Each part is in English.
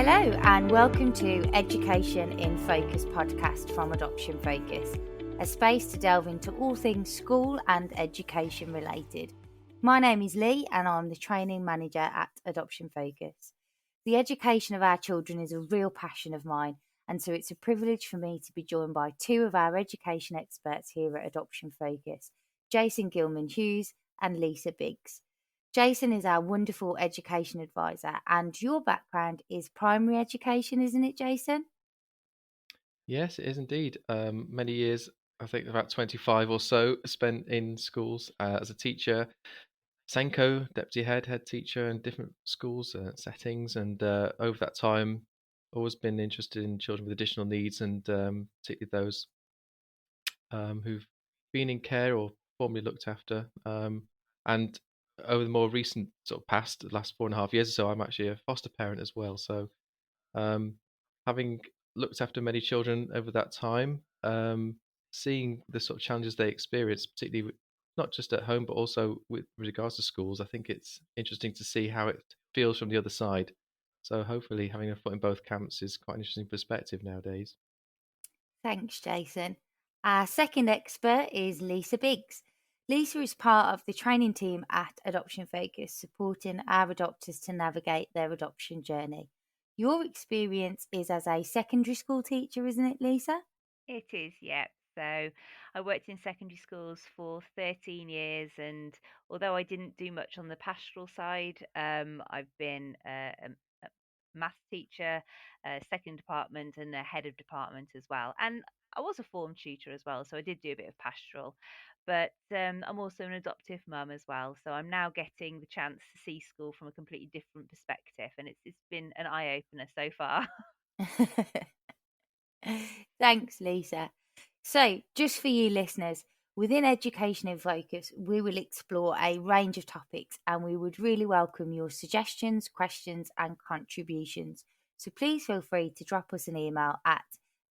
Hello and welcome to Education in Focus podcast from Adoption Focus, a space to delve into all things school and education related. My name is Leigh and I'm the training manager at Adoption Focus. The education of our children is a real passion of mine, and so it's a privilege for me to be joined by two of our education experts here at Adoption Focus, Jason Gilman-Hughes and Lisa Biggs. Jason is our wonderful education advisor, and your background is primary education, isn't it, Jason? Yes, it is indeed. Many years, I think about 25 or so, spent in schools as a teacher, Senko, deputy head teacher in different schools settings. And over that time, always been interested in children with additional needs and particularly those who've been in care or formerly looked after. And over the more recent sort of past, the last 4.5 years or so, I'm actually a foster parent as well. So um, having looked after many children over that time, seeing the sort of challenges they experience, particularly not just at home, but also with regards to schools, I think it's interesting to see how it feels from the other side. So hopefully having a foot in both camps is quite an interesting perspective nowadays. Thanks, Jason. Our second expert is Lisa Biggs. Lisa is part of the training team at Adoption Focus, supporting our adopters to navigate their adoption journey. Your experience is as a secondary school teacher, isn't it, Lisa? It is, yeah. So I worked in secondary schools for 13 years, and although I didn't do much on the pastoral side, I've been a maths teacher, second department, and a head of department as well. And I was a form tutor as well, so I did do a bit of pastoral. But I'm also an adoptive mum as well, so I'm now getting the chance to see school from a completely different perspective, and it's been an eye opener so far. Thanks, Lisa. So, just for you listeners, within Education in Focus, we will explore a range of topics and we would really welcome your suggestions, questions, and contributions. So, please feel free to drop us an email at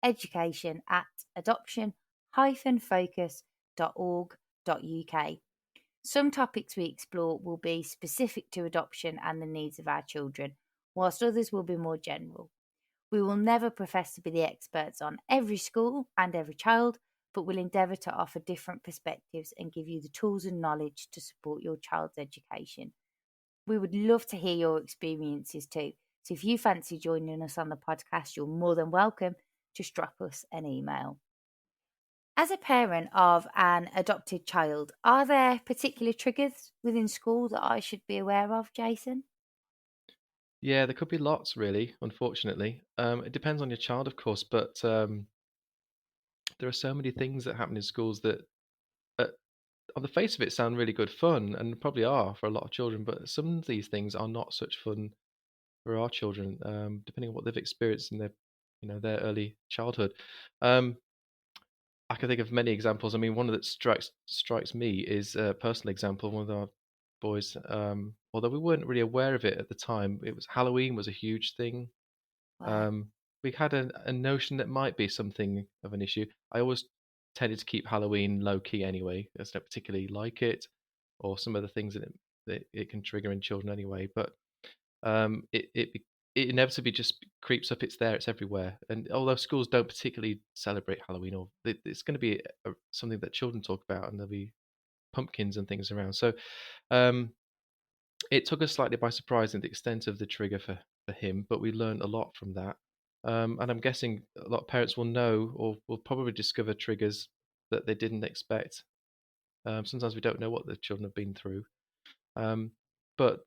education@adoption-focus.org.uk. Some topics we explore will be specific to adoption and the needs of our children, whilst others will be more general. We will never profess to be the experts on every school and every child, but will endeavour to offer different perspectives and give you the tools and knowledge to support your child's education. We would love to hear your experiences too. So if you fancy joining us on the podcast, you're more than welcome. Just drop us an email. As a parent of an adopted child, are there particular triggers within school that I should be aware of, Jason? Yeah, there could be lots, really, unfortunately. It depends on your child, of course, but there are so many things that happen in schools that uh, on the face of it sound really good fun and probably are for a lot of children, but some of these things are not such fun for our children, depending on what they've experienced in their early childhood. Um, I can think of many examples. I mean, one that strikes me is a personal example. One of our boys, although we weren't really aware of it at the time, it was Halloween was a huge thing. Wow. Um, we had a notion that might be something of an issue. I always tended to keep Halloween low key anyway. I don't particularly like it, or some of the things that it can trigger in children anyway. But it inevitably just creeps up. It's there. It's everywhere. And although schools don't particularly celebrate Halloween, or it's going to be something that children talk about, and there'll be pumpkins and things around. So um, it took us slightly by surprise in the extent of the trigger for him, but we learned a lot from that. And I'm guessing a lot of parents will know or will probably discover triggers that they didn't expect. Sometimes we don't know what the children have been through. But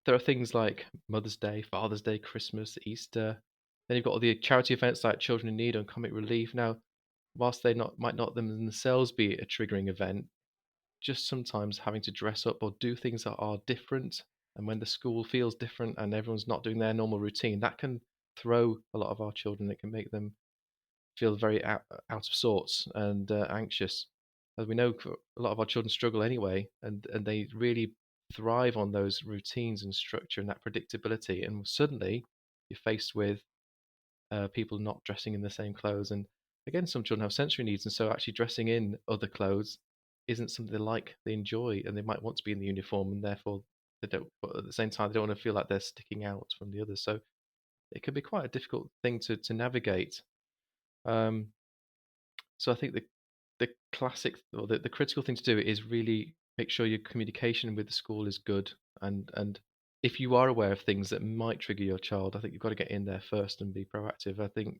there are things like Mother's Day, Father's Day, Christmas, Easter. Then you've got all the charity events like Children in Need and Comic Relief. Now, whilst they might not themselves be a triggering event, just sometimes having to dress up or do things that are different, and when the school feels different and everyone's not doing their normal routine, that can throw a lot of our children. It can make them feel very out of sorts and anxious. As we know, a lot of our children struggle anyway, and they really thrive on those routines and structure and that predictability. And suddenly, you're faced with people not dressing in the same clothes. And again, some children have sensory needs, and so actually dressing in other clothes isn't something they enjoy, and they might want to be in the uniform, and therefore they don't. But at the same time, they don't want to feel like they're sticking out from the others. So it can be quite a difficult thing to navigate. Um, so I think the classic or the critical thing to do is really make sure your communication with the school is good, and if you are aware of things that might trigger your child, I think you've got to get in there first and be proactive. I think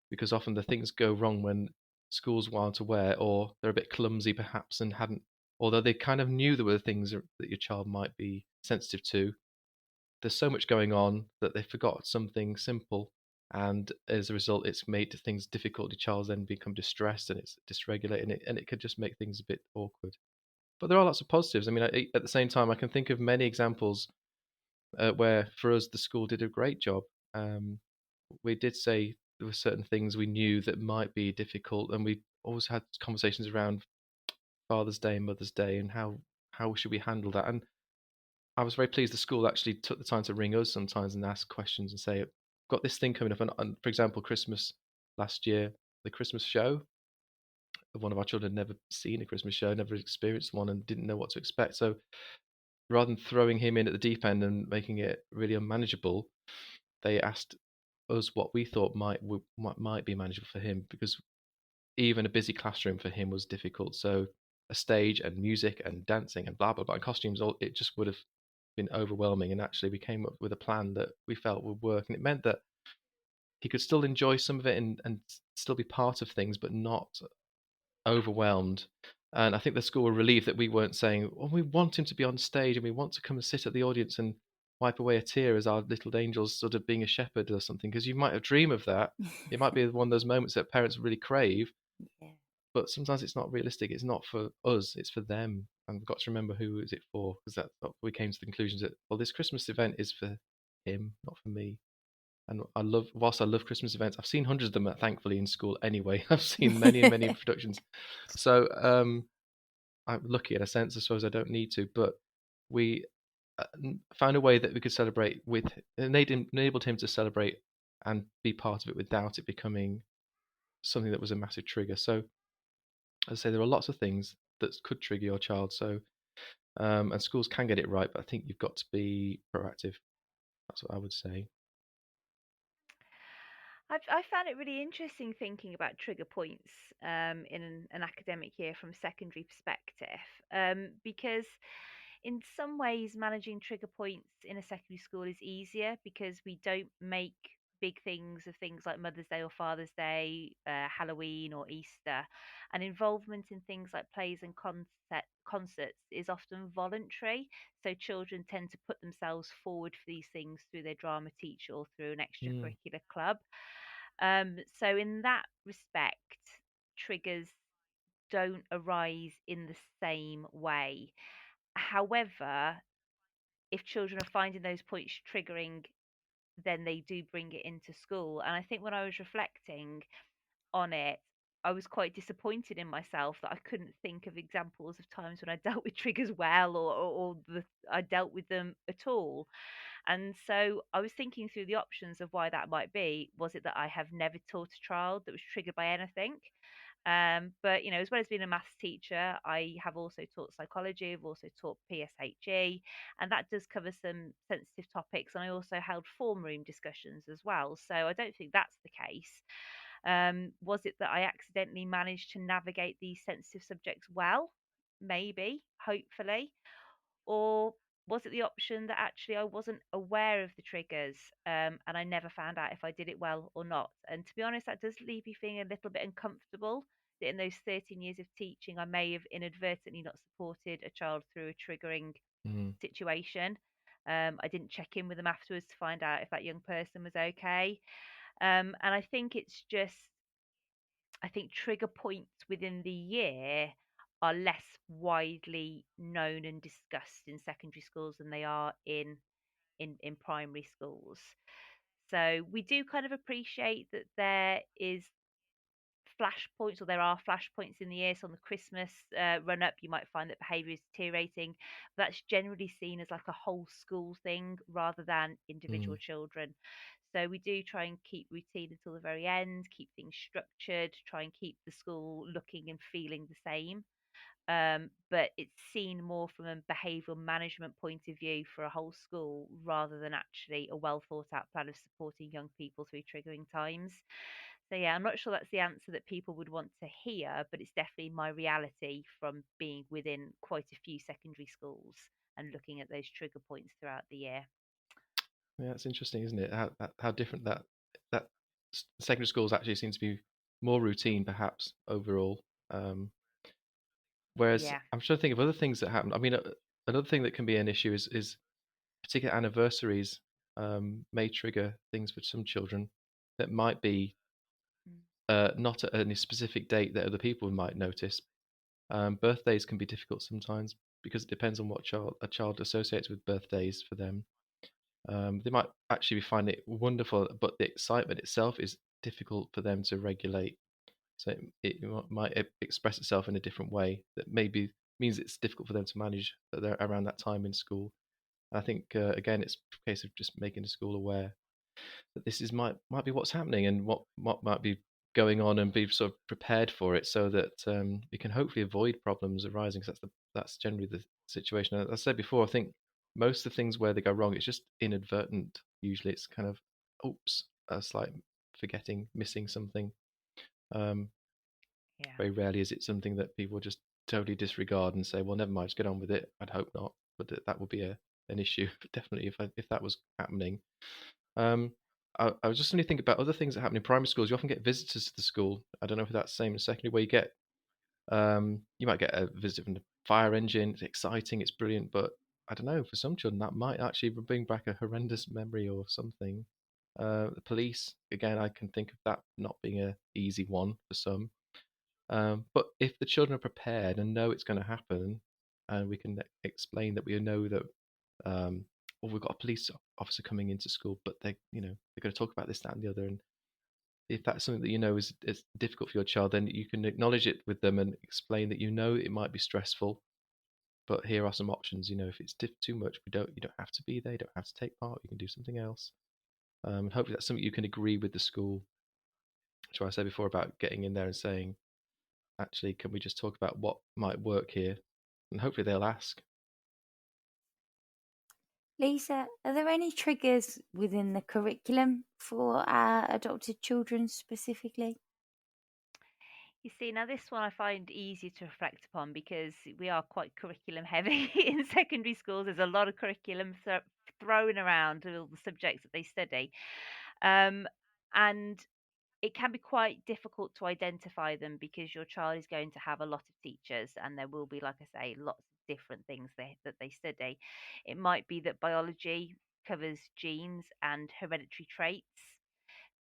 because often the things go wrong when schools weren't aware, or they're a bit clumsy perhaps and hadn't, although they kind of knew there were things that your child might be sensitive to. There's so much going on that they forgot something simple, and as a result, it's made things difficult. The child then become distressed and it's dysregulated, and it could just make things a bit awkward. But there are lots of positives. I mean, at the same time, I can think of many examples where, for us, the school did a great job. Um, we did say there were certain things we knew that might be difficult, and we always had conversations around Father's Day and Mother's Day and how should we handle that. And I was very pleased the school actually took the time to ring us sometimes and ask questions and say, "Got this thing coming up." And for example, Christmas last year, the Christmas show. One of our children had never seen a Christmas show, never experienced one, and didn't know what to expect. So rather than throwing him in at the deep end and making it really unmanageable, they asked us what we thought might be manageable for him, because even a busy classroom for him was difficult. So a stage and music and dancing and blah blah blah and costumes, all it just would have been overwhelming. And actually, we came up with a plan that we felt would work, and it meant that he could still enjoy some of it and still be part of things, but not overwhelmed. And I think the school were relieved that we weren't saying, "Oh, we want him to be on stage and we want to come and sit at the audience and wipe away a tear as our little angels sort of being a shepherd or something," because you might have dreamed of that. It might be one of those moments that parents really crave, Yeah. but sometimes it's not realistic. It's not for us, it's for them. And we've got to remember who is it for, because we came to the conclusion that, well, this Christmas event is for him, not for me. And whilst I love Christmas events, I've seen hundreds of them, thankfully, in school anyway. I've seen many and many productions. So I'm lucky in a sense. I suppose I don't need to, but we found a way that we could celebrate with, enabled him to celebrate and be part of it without it becoming something that was a massive trigger. So as I say, there are lots of things that could trigger your child. So and schools can get it right, but I think you've got to be proactive. That's what I would say. I found it really interesting thinking about trigger points in an academic year from a secondary perspective, because in some ways managing trigger points in a secondary school is easier because we don't make big things of things like Mother's Day or Father's Day, Halloween or Easter, and involvement in things like plays and concerts is often voluntary. So children tend to put themselves forward for these things through their drama teacher or through an Mm, extracurricular club. So in that respect, triggers don't arise in the same way. However, if children are finding those points triggering, then they do bring it into school. And I think when I was reflecting on it, I was quite disappointed in myself that I couldn't think of examples of times when I dealt with triggers well, or I dealt with them at all. And so I was thinking through the options of why that might be. Was it that I have never taught a child that was triggered by anything? But as well as being a maths teacher, I have also taught psychology. I've also taught PSHE, and that does cover some sensitive topics. And I also held form room discussions as well. So I don't think that's the case. Was it that I accidentally managed to navigate these sensitive subjects well? Maybe, hopefully. Or was it the option that actually I wasn't aware of the triggers, and I never found out if I did it well or not? And to be honest, that does leave me feeling a little bit uncomfortable that in those 13 years of teaching, I may have inadvertently not supported a child through a triggering mm, situation. I didn't check in with them afterwards to find out if that young person was okay. And I think I think trigger points within the year are less widely known and discussed in secondary schools than they are in primary schools. So we do kind of appreciate that there are flashpoints in the year. So on the Christmas run up, you might find that behaviour is deteriorating. But that's generally seen as like a whole school thing rather than individual mm. children. So we do try and keep routine until the very end, keep things structured, try and keep the school looking and feeling the same. but it's seen more from a behavioural management point of view for a whole school rather than actually a well thought out plan of supporting young people through triggering times. So yeah, I'm not sure that's the answer that people would want to hear, but it's definitely my reality from being within quite a few secondary schools and looking at those trigger points throughout the year. Yeah, it's interesting, isn't it? How different that secondary schools actually seem to be more routine, perhaps overall. Um, Whereas Yeah. I'm trying to think of other things that happen. I mean, another thing that can be an issue is particular anniversaries may trigger things for some children that might be Mm. not at any specific date that other people might notice. Birthdays can be difficult sometimes because it depends on what a child associates with birthdays for them. They might actually find it wonderful, but the excitement itself is difficult for them to regulate. So it might express itself in a different way that maybe means it's difficult for them to manage around that time in school. I think again, it's a case of just making the school aware that this is might be what's happening and what might be going on, and be sort of prepared for it so that you can hopefully avoid problems arising. Because that's generally the situation. As I said before, I think most of the things where they go wrong, it's just inadvertent. Usually, it's kind of oops, a slight forgetting, missing something. Um, Yeah. Very rarely is it something that people just totally disregard and say, "Well, never mind, just get on with it." I'd hope not, but that would be an issue definitely if that was happening. Um, I was just only thinking about other things that happen in primary schools. You often get visitors to the school. I don't know if that's the same in secondary, where you might get a visit from the fire engine. It's exciting, it's brilliant, but I don't know. For some children, that might actually bring back a horrendous memory or something. The police, again, I can think of that not being a easy one for some. But if the children are prepared and know it's going to happen, and we can explain that we know that, well, we've got a police officer coming into school, but they're going to talk about this, that, and the other, and if that's something that is difficult for your child, then you can acknowledge it with them and explain that it might be stressful, but here are some options. If it's too much, you don't have to be there, you don't have to take part, you can do something else. And hopefully that's something you can agree with the school. That's what I said before about getting in there and saying, actually, can we just talk about what might work here? And hopefully they'll ask. Lisa, are there any triggers within the curriculum for our adopted children specifically? You see, now this one I find easier to reflect upon because we are quite curriculum heavy in secondary schools. There's a lot of curriculum thrown around to all the subjects that they study. Um, and it can be quite difficult to identify them because your child is going to have a lot of teachers and there will be, like I say, lots of different things that they study. It might be that biology covers genes and hereditary traits.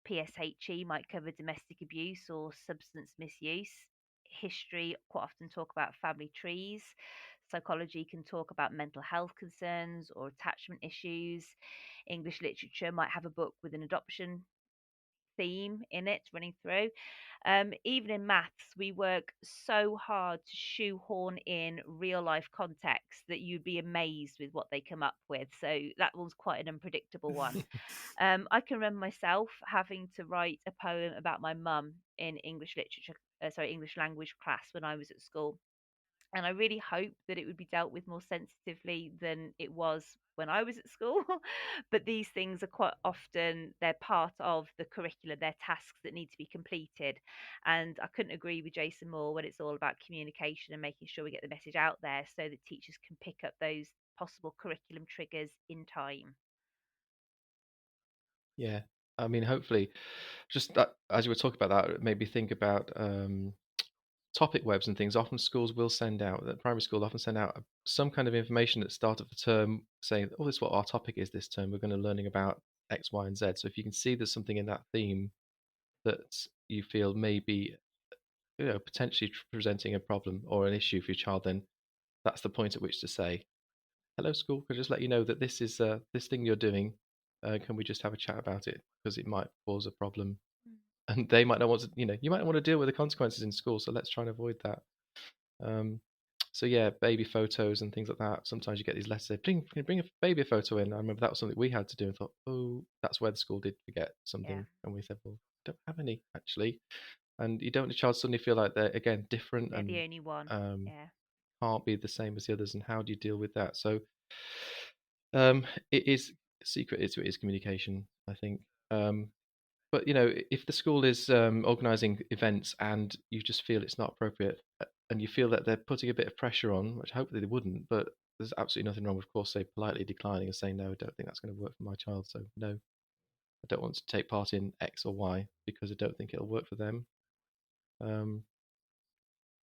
PSHE might cover domestic abuse or substance misuse. History quite often talk about family trees. Psychology can talk about mental health concerns or attachment issues. English literature might have a book with an adoption theme in it running through. Even in maths, we work so hard to shoehorn in real life context that you'd be amazed with what they come up with. So that one's quite an unpredictable one. I can remember myself having to write a poem about my mum in English language class when I was at school. And I really hope that it would be dealt with more sensitively than it was when I was at school. But these things are quite often they're part of the curriculum, they're tasks that need to be completed. And I couldn't agree with Jason more when it's all about communication and making sure we get the message out there so that teachers can pick up those possible curriculum triggers in time. Yeah, I mean, hopefully, just that as you were talking about that, it made me think about topic webs and things. Often schools will send out, the primary school often send out some kind of information at the start of the term saying, "Oh, this is what our topic is this term. We're going to learning about X, Y, and Z." So if you can see there's something in that theme that you feel may be, potentially presenting a problem or an issue for your child, then that's the point at which to say, "Hello, school. Can I just let you know that this is this thing you're doing? Can we just have a chat about it? Because it might cause a problem." And they might not want to, you might not want to deal with the consequences in school. So let's try and avoid that. Um, so yeah, baby photos and things like that. Sometimes you get these letters saying, bring a baby photo in. I remember that was something we had to do and thought, oh, that's where the school did forget Yeah. something. And we said, well, don't have any actually. and you don't want a child suddenly feel like they're again different They're and the only one. um, Yeah. can't be the same as the others. And how do you deal with that? So it is secret. It is communication, I think. Um, but if the school is organising events and you just feel it's not appropriate, and you feel that they're putting a bit of pressure on, which hopefully they wouldn't, but there's absolutely nothing wrong with, of course, say politely declining and saying no, I don't think that's going to work for my child. So no, I don't want to take part in X or Y because I don't think it'll work for them. Um,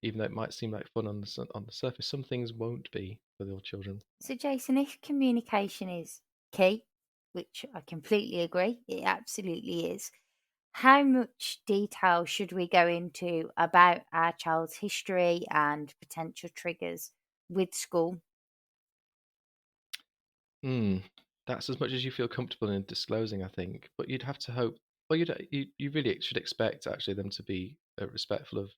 Even though it might seem like fun on the surface, some things won't be for the children. So, Jason, if communication is key, which I completely agree, it absolutely is, how much detail should we go into about our child's history and potential triggers with school? Hmm. That's as much as you feel comfortable in disclosing, I think. But you'd have to hope. Well, you really should expect actually them to be respectful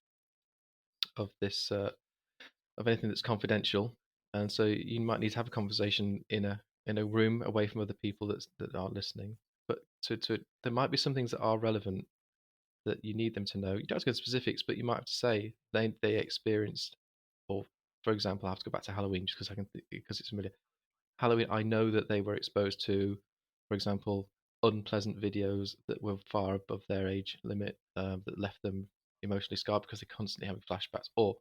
of this of anything that's confidential, and so you might need to have a conversation in a room away from other people that aren't listening. But to there might be some things that are relevant that you need them to know. You don't have to go into specifics, but you might have to say they experienced, or for example, I have to go back to Halloween just because it's familiar. Halloween, I know that they were exposed to, for example, unpleasant videos that were far above their age limit, that left them emotionally scarred because they're constantly having flashbacks, or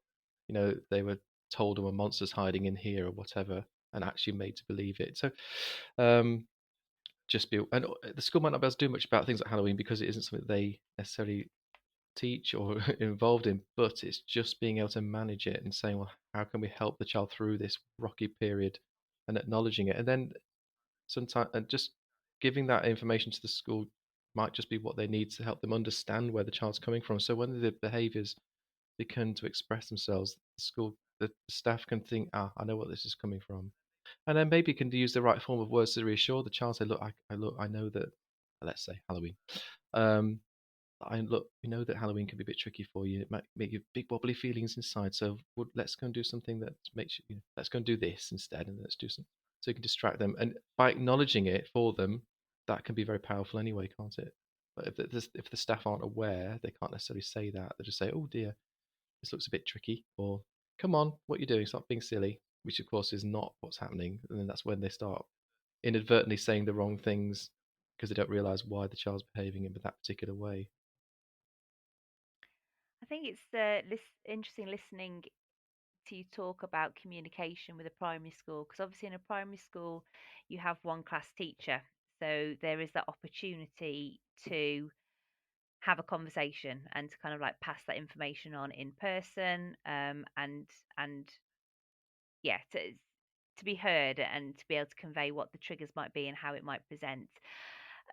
they were told there were monsters hiding in here or whatever, and actually made to believe it. So, um, just be, and the school might not be able to do much about things like Halloween because it isn't something they necessarily teach or involved in, but it's just being able to manage it and saying, well, how can we help the child through this rocky period, and acknowledging it, and then sometimes and just giving that information to the school might just be what they need to help them understand where the child's coming from. So when the behaviours begin to express themselves, the staff can think, I know what this is coming from, and then maybe can use the right form of words to reassure the child. Say, look, I know that, let's say Halloween. Um, we know that Halloween can be a bit tricky for you. It might make you big wobbly feelings inside. So let's go and do something that makes let's go and do this instead, and let's do some so you can distract them. And by acknowledging it for them, that can be very powerful anyway, can't it? But if the staff aren't aware, they can't necessarily say that. They just say, "Oh dear, this looks a bit tricky," or "Come on, what are you doing? Stop being silly," which of course is not what's happening. And then that's when they start inadvertently saying the wrong things because they don't realise why the child's behaving in that particular way. I think it's interesting listening to you talk about communication with a primary school, because obviously in a primary school you have one class teacher, so there is that opportunity to have a conversation and to kind of like pass that information on in person, and yeah, to be heard and to be able to convey what the triggers might be and how it might present.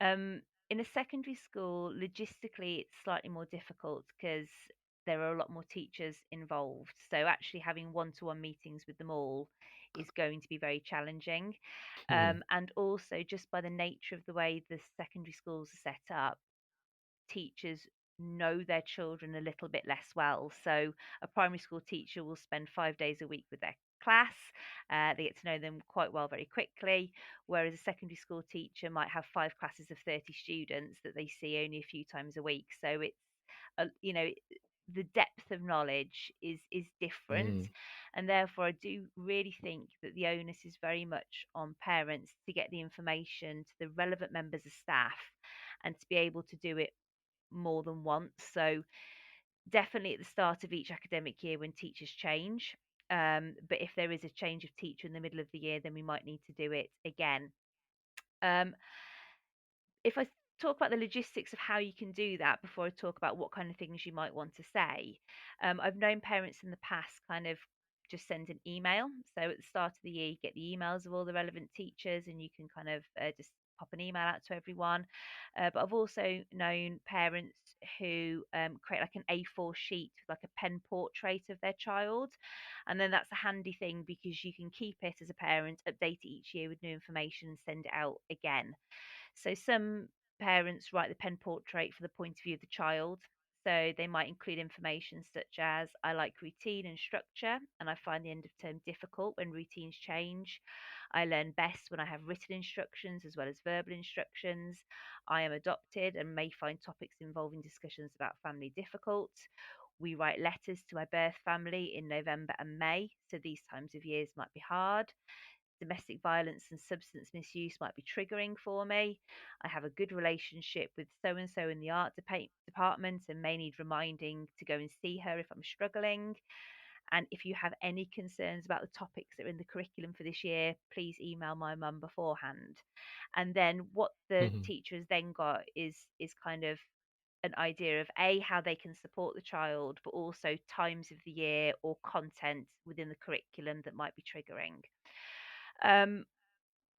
Um, in a secondary school, logistically, it's slightly more difficult because there are a lot more teachers involved. So actually having one-to-one meetings with them all is going to be very challenging. Hmm. And also, just by the nature of the way the secondary schools are set up, teachers know their children a little bit less well. So a primary school teacher will spend 5 days a week with their class. They get to know them quite well very quickly, whereas a secondary school teacher might have 5 classes of 30 students that they see only a few times a week. So it's the depth of knowledge is different, Mm. and therefore I do really think that the onus is very much on parents to get the information to the relevant members of staff and to be able to do it more than once. So definitely at the start of each academic year when teachers change. But if there is a change of teacher in the middle of the year, then we might need to do it again. Um, if I talk about the logistics of how you can do that before I talk about what kind of things you might want to say, I've known parents in the past kind of just send an email. So at the start of the year, you get the emails of all the relevant teachers and you can kind of just pop an email out to everyone. But I've also known parents who create like an A4 sheet with like a pen portrait of their child. And then that's a handy thing because you can keep it as a parent, update it each year with new information, and send it out again. So some parents write the pen portrait for the point of view of the child. So they might include information such as I like routine and structure, and I find the end of term difficult when routines change. I learn best when I have written instructions as well as verbal instructions. I am adopted and may find topics involving discussions about family difficult. We write letters to my birth family in November and May, so these times of years might be hard. Domestic violence and substance misuse might be triggering for me. I have a good relationship with so and so in the art department and may need reminding to go and see her if I'm struggling. And if you have any concerns about the topics that are in the curriculum for this year, please email my mum beforehand. And then what the Hmm. teacher has then got is kind of an idea of a how they can support the child, but also times of the year or content within the curriculum that might be triggering. Um,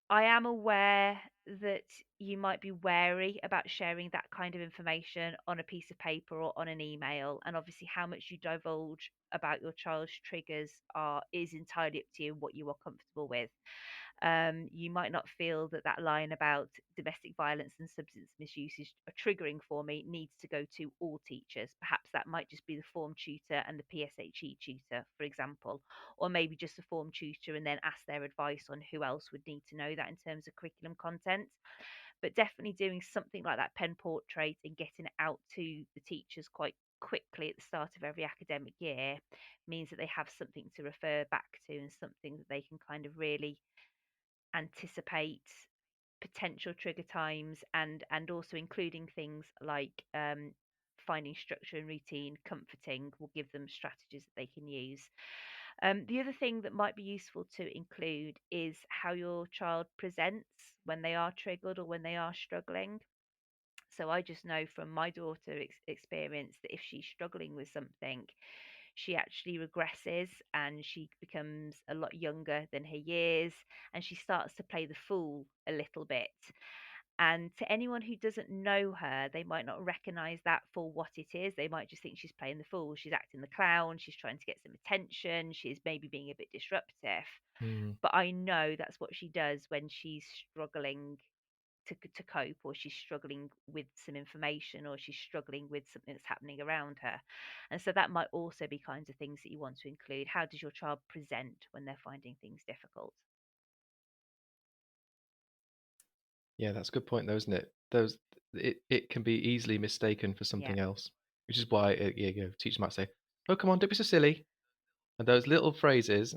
I am aware that you might be wary about sharing that kind of information on a piece of paper or on an email, and obviously how much you divulge about your child's triggers are is entirely up to you and what you are comfortable with. You might not feel that that line about domestic violence and substance misuse is triggering for me needs to go to all teachers. Perhaps that might just be the form tutor and the PSHE tutor, for example, or maybe just a form tutor and then ask their advice on who else would need to know that in terms of curriculum content. But definitely doing something like that pen portrait and getting it out to the teachers quite quickly at the start of every academic year means that they have something to refer back to and something that they can kind of really anticipate potential trigger times, and also including things like finding structure and routine comforting will give them strategies that they can use. The other thing that might be useful to include is how your child presents when they are triggered or when they are struggling. So I just know from my daughter experience that if she's struggling with something, she actually regresses and she becomes a lot younger than her years, and she starts to play the fool a little bit. And to anyone who doesn't know her, they might not recognize that for what it is. They might just think she's playing the fool, she's acting the clown, she's trying to get some attention, she's maybe being a bit disruptive. Mm. But I know that's what she does when she's struggling to cope, or she's struggling with some information, or she's struggling with something that's happening around her. And so that might also be kinds of things that you want to include. How does your child present when they're finding things difficult? Yeah, that's a good point, though, isn't it? Those it can be easily mistaken for Yeah. something else, which is why teachers might say, "Oh, come on, don't be so silly," and those little phrases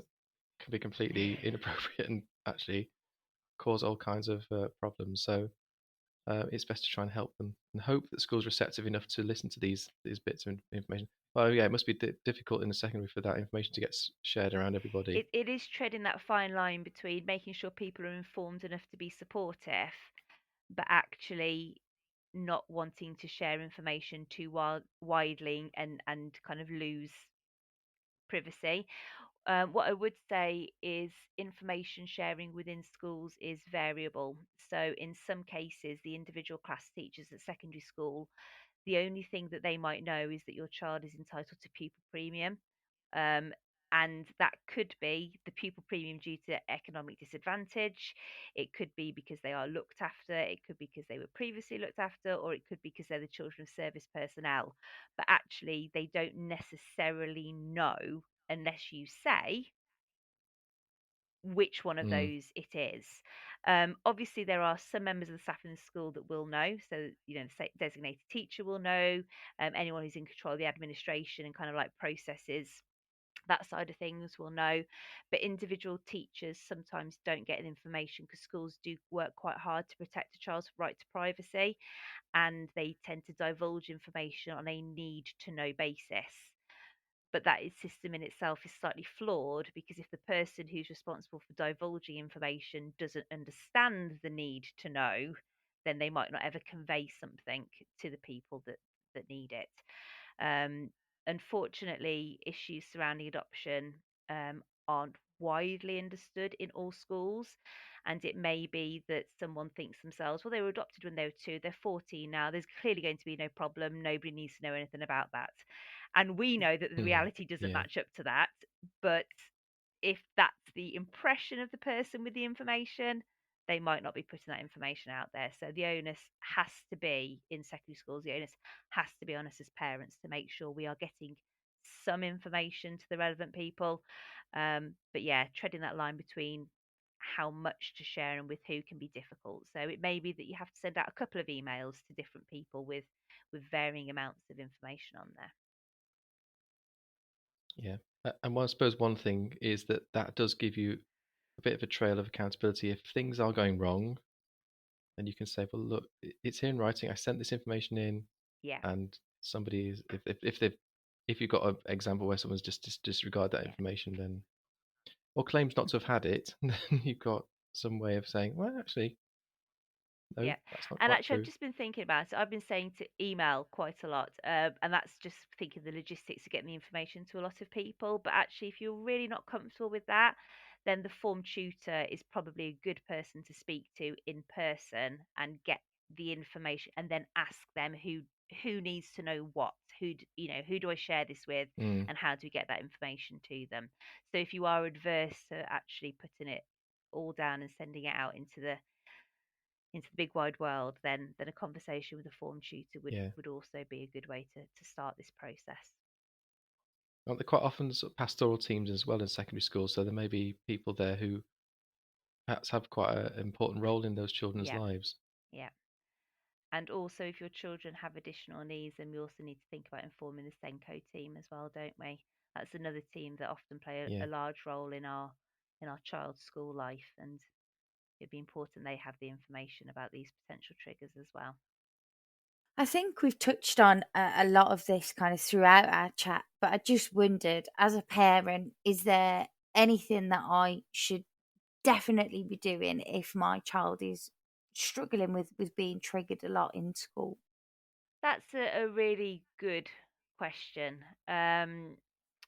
can be completely inappropriate and actually cause all kinds of problems. So it's best to try and help them and hope that school's receptive enough to listen to these bits of information. Well, yeah, it must be difficult in the secondary for that information to get shared around everybody. It is treading that fine line between making sure people are informed enough to be supportive, but actually not wanting to share information too widely and kind of lose privacy. What I would say is information sharing within schools is variable. So, in some cases, the individual class teachers at secondary school, the only thing that they might know is that your child is entitled to pupil premium. Um, and that could be the pupil premium due to economic disadvantage. It could be because they are looked after. It could be because they were previously looked after, or it could be because they're the children of service personnel. But actually, they don't necessarily know unless you say which one of Mm. those it is. Obviously, there are some members of the staff in the school that will know. So, the designated teacher will know, anyone who's in control of the administration and kind of like processes, that side of things will know. But individual teachers sometimes don't get information because schools do work quite hard to protect a child's right to privacy, and they tend to divulge information on a need to know basis. But that system in itself is slightly flawed, because if the person who's responsible for divulging information doesn't understand the need to know, then they might not ever convey something to the people that need it. Um, Unfortunately, issues surrounding adoption aren't widely understood in all schools. And it may be that someone thinks themselves, well, they were adopted when they were 2, they're 14 now, there's clearly going to be no problem, nobody needs to know anything about that. And we know that the Mhm. reality doesn't Yeah. match up to that. But if that's the impression of the person with the information, they might not be putting that information out there. So the onus has to be in secondary schools, the onus has to be on us as parents to make sure we are getting some information to the relevant people. But yeah, treading that line between how much to share and with who can be difficult. So it may be that you have to send out a couple of emails to different people with varying amounts of information on there. Yeah. And I suppose one thing is that does give you a bit of a trail of accountability. If things are going wrong, then you can say, well, look, it's here in writing. I sent this information in, Yeah, and somebody is, if you've got an example where someone's just disregard that yeah. information, then, or claims not to have had it, then you've got some way of saying, well, actually, no, Yeah. that's not And quite actually, I've true. just been thinking about it. I've been saying to email quite a lot, and that's just thinking the logistics of getting the information to a lot of people. But actually, if you're really not comfortable with that, then the form tutor is probably a good person to speak to in person and get the information, and then ask them who needs to know what, who do I share this with, Mm, and how do we get that information to them. So if you are adverse to actually putting it all down and sending it out into the big wide world, then a conversation with a form tutor yeah. would also be a good way to start this process. Aren't there quite often sort of pastoral teams as well in secondary school? So there may be people there who perhaps have quite an important role in those children's Yeah, lives. yeah. And also, if your children have additional needs, then we also need to think about informing the Senko team as well, don't we? That's another team that often play Yeah. a large role in our child's school life, and it'd be important they have the information about these potential triggers as well. I think we've touched on a lot of this kind of throughout our chat, but I just wondered, as a parent, is there anything that I should definitely be doing if my child is struggling with being triggered a lot in school? That's a really good question.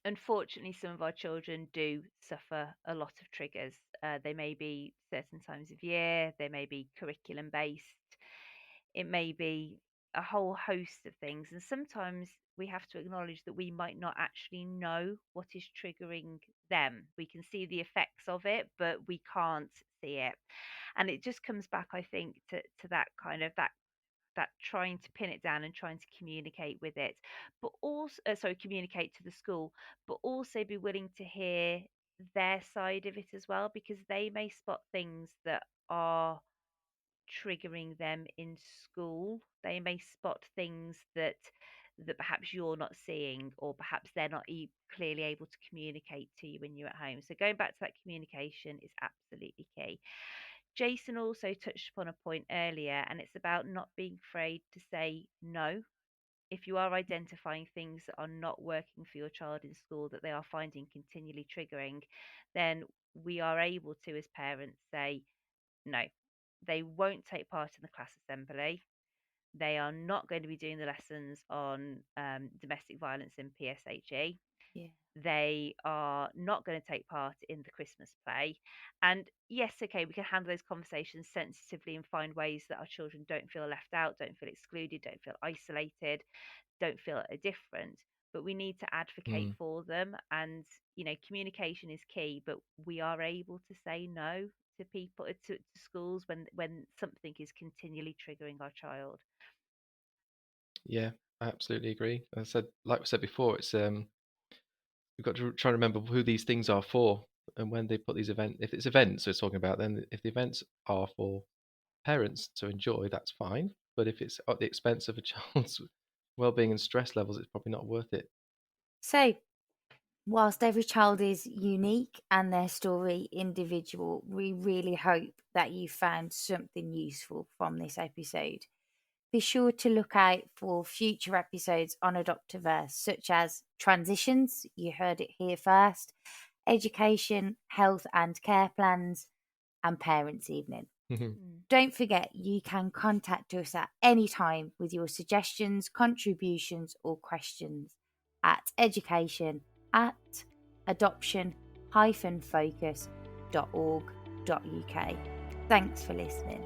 Unfortunately, some of our children do suffer a lot of triggers. They may be certain times of year, they may be curriculum based, it may be a whole host of things. And sometimes we have to acknowledge that we might not actually know what is triggering them. We can see the effects of it, but we can't see it. And it just comes back, I think, to that kind of that trying to pin it down and trying to communicate with it, but also sorry, communicate to the school, but also be willing to hear their side of it as well, because they may spot things that are triggering them in school. They may spot things that perhaps you're not seeing, or perhaps they're not clearly able to communicate to you when you're at home. So going back to that, communication is absolutely key. Jason also touched upon a point earlier, and it's about not being afraid to say no. If you are identifying things that are not working for your child in school, that they are finding continually triggering, then we are able to, as parents, say no. They won't take part in the class assembly. They are not going to be doing the lessons on domestic violence in PSHE. Yeah. They are not going to take part in the Christmas play. And yes, okay, we can handle those conversations sensitively and find ways that our children don't feel left out, don't feel excluded, don't feel isolated, don't feel different. But we need to advocate Mm, for them. And, communication is key, but we are able to say no to people, to schools, when something is continually triggering our child. yeah, I absolutely agree. As I said, like we said before, it's we've got to try and remember who these things are for, and when they put these events, if it's events we're talking about, then if the events are for parents to enjoy, that's fine. But if it's at the expense of a child's well-being and stress levels, it's probably not worth it. So, whilst every child is unique and their story individual, we really hope that you found something useful from this episode. Be sure to look out for future episodes on Adoptiverse, such as transitions, you heard it here first, education, health and care plans, and parents' evening. Mm. Don't forget, you can contact us at any time with your suggestions, contributions, or questions at education@adoption-focus.org.uk. Thanks for listening.